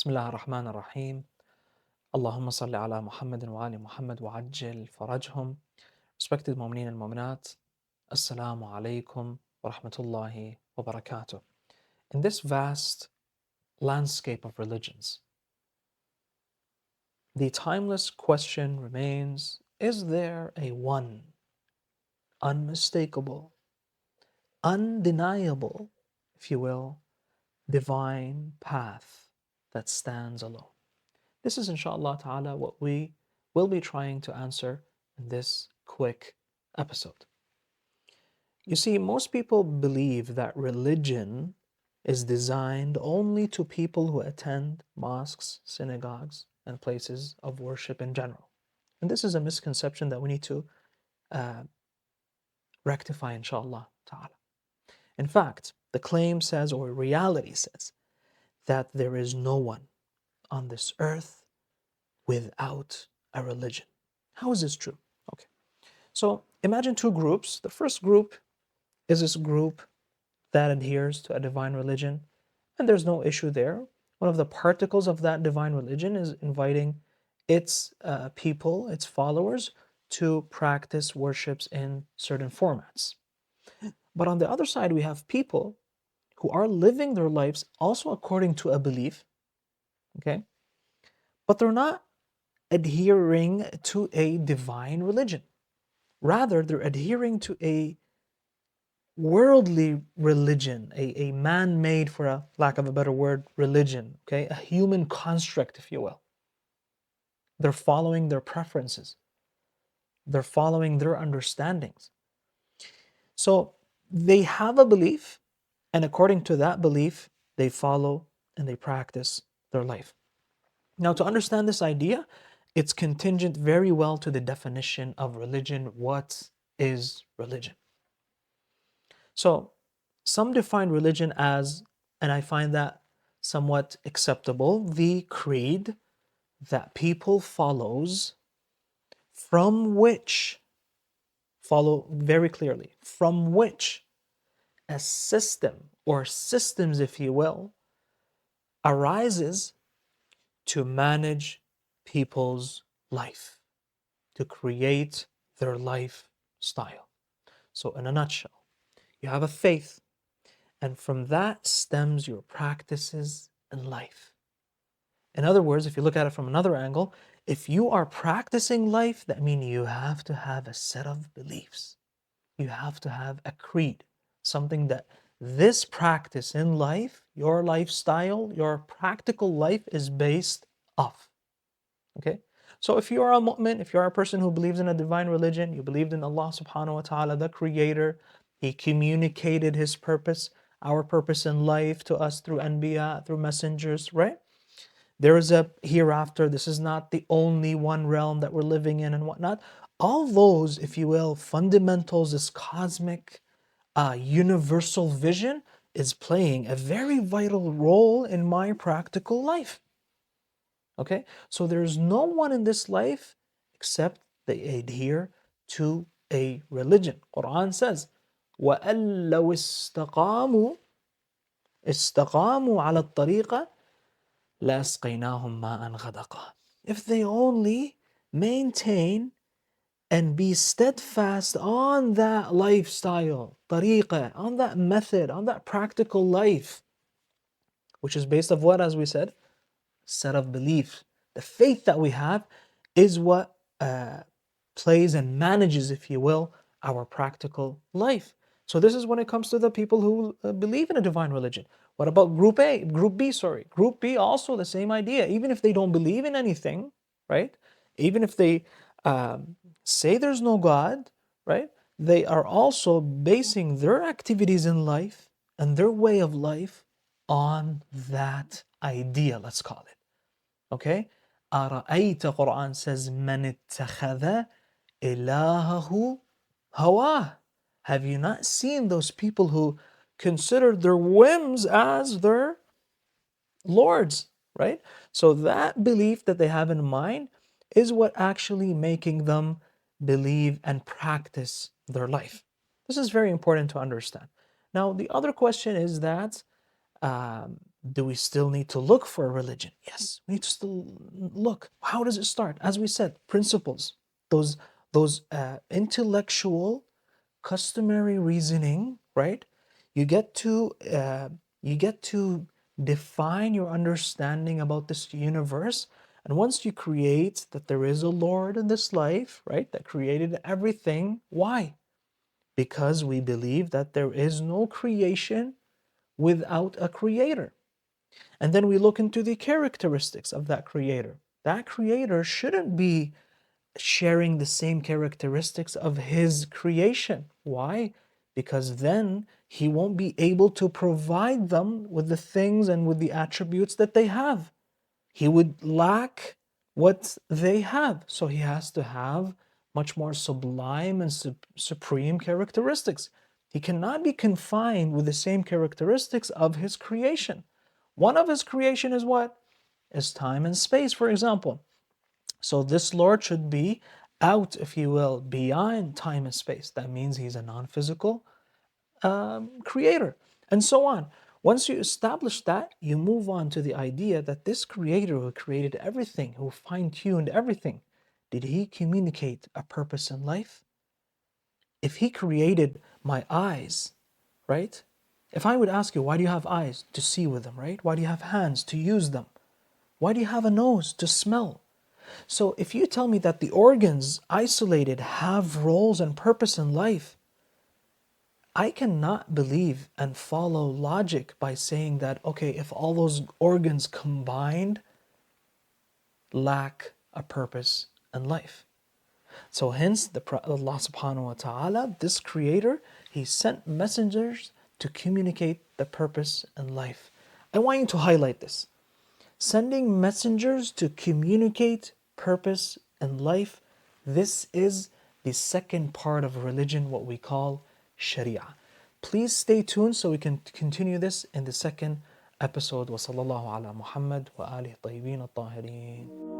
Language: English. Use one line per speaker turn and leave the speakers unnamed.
Bismillah ar-Rahman ar-Rahim. Allahumma salli ala Muhammadin wa ali Muhammad wa ajjal farajhum. Respected Mu'mineen and Mu'minat, Assalamu alaikum wa rahmatullahi wa barakatuh. In this vast landscape of religions, the timeless question remains, is there a one, unmistakable, undeniable, if you will, divine path that stands alone? This is inshallah ta'ala what we will be trying to answer in this quick episode. You see, most people believe that religion is designed only to people who attend mosques, synagogues, and places of worship in general. And this is a misconception that we need to uh, rectify inshallah ta'ala. In fact, the claim says, or reality says, that there is no one on this earth without a religion. How is this true? Okay. So imagine two groups. The first group is this group that adheres to a divine religion, and there's no issue there. One of the particles of that divine religion is inviting its people, its followers, to practice worships in certain formats. But on the other side, we have people who are living their lives also according to a belief, okay? But they're not adhering to a divine religion. Rather, they're adhering to a worldly religion, a man-made, for a lack of a better word, religion, okay? A human construct, if you will. They're following their preferences. They're following their understandings. So they have a belief, and according to that belief, they follow and they practice their life. Now, to understand this idea, it's contingent very well to the definition of religion. What is religion? So, some define religion as, and I find that somewhat acceptable, the creed that people follow very clearly, from which a system or systems, if you will, arises to manage people's life, to create their lifestyle. So, in a nutshell, you have a faith, and from that stems your practices in life. In other words, if you look at it from another angle, if you are practicing life, that means you have to have a set of beliefs. You have to have a creed, something that this practice in life, your lifestyle, your practical life is based off. Okay? So if you are a mu'min, if you are a person who believes in a divine religion, you believed in Allah subhanahu wa ta'ala, the creator, He communicated His purpose, our purpose in life to us through anbiya, through messengers, right? There is a hereafter. This is not the only one realm that we're living in and whatnot. All those, if you will, fundamentals, this cosmic, universal vision is playing a very vital role in my practical life. Okay? So there's no one in this life except they adhere to a religion. Quran says, وَأَن لَوْ استقاموا على الطريقة لَأَسْقَيْنَاهُمْ مَاءً غَدَقًا. If they only maintain and be steadfast on that lifestyle, tariqah, on that method, on that practical life, which is based on what, as we said, set of beliefs. The faith that we have is what plays and manages, if you will, our practical life. So this is when it comes to the people who believe in a divine religion. What about group A? Group B, sorry. Group B also the same idea. Even if they don't believe in anything, right? Even if they say there's no God, right? They are also basing their activities in life and their way of life on that idea, let's call it. Okay? أَرَأَيْتَ, Quran says, مَنِ اتَّخَذَ إِلَهَهُ هَوَاهُ. Have you not seen those people who consider their whims as their lords, right? So that belief that they have in mind is what actually making them believe and practice their life. This is very important to understand. Now, the other question is that Do we still need to look for a religion? Yes, we need to still look. How does it start? As we said, principles, those intellectual, customary reasoning, right? You get to define your understanding about this universe, and once you create that there is a Lord in this life, right, that created everything. Why? Because we believe that there is no creation without a creator. And then we look into the characteristics of that creator. That creator shouldn't be sharing the same characteristics of his creation. Why? Because then he won't be able to provide them with the things and with the attributes that they have. He would lack what they have. So he has to have much more sublime and supreme characteristics. He cannot be confined with the same characteristics of his creation. One of his creation is what? Is time and space, for example. So this Lord should be out, if you will, beyond time and space. That means he's a non-physical creator, and so on. Once you establish that, you move on to the idea that this creator who created everything, who fine-tuned everything, did he communicate a purpose in life? If he created my eyes, right? If I would ask you, why do you have eyes? To see with them, right? Why do you have hands? To use them. Why do you have a nose? To smell. So if you tell me that the organs isolated have roles and purpose in life, I cannot believe and follow logic by saying that, okay, if all those organs combined lack a purpose in life. So hence Allah subhanahu wa ta'ala, this creator, he sent messengers to communicate the purpose in life. I want you to highlight this. Sending messengers to communicate purpose in life, this is the second part of religion, what we call Sharia. Please stay tuned so we can continue this in the second episode. Wa sallallahu ala Muhammad wa alihi tayyibin at-tahirin.